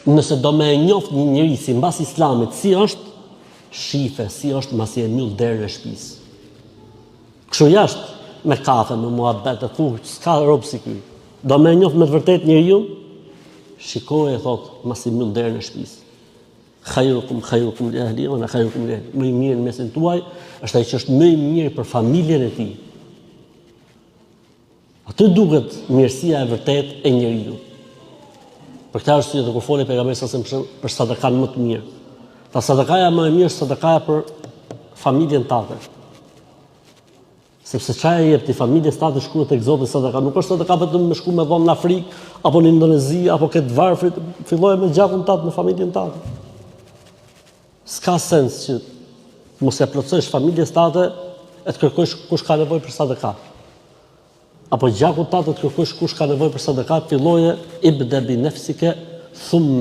Nëse do me njoft një njeri si mbas islamit, si është, shife, si është masi e mbyll derën e shtëpisë. Kështu jashtë, me kafe, me muhabet, e thuj, s'ka rob si ky. Do me njoft me të vërtet njeriu, shikoje, thot, masi mbyll derën e shtëpisë. Khairukum li ahli wa ana khairukum li ahli. Më i mirë në mesin tuaj është ai që është më i mirë për familjen e tij. Aty duket mirësia e vërtet e njeriu. Për këtë arsye kur foli pejgamberi sa për sadakan më të mirë. Ta sadakaja më e mirë është sadakaja për familjen tënde. Sepse çfarë jep ti familjes tënde shkruhet tek Zoti sadaka, nuk është sadaka vetëm me shku me vonë në Afrikë apo në Indonezi apo këtë varfrit, filloje me gjakun tënd në familjen tënde. S'ka sens që mos e plotësosh familjes tënde e të kërkosh kush ka nevojë për sadaka. Apo gjakut tënd të kërkosh kush ka nevojë për sadaka, filloje ibda bi nafsika thumma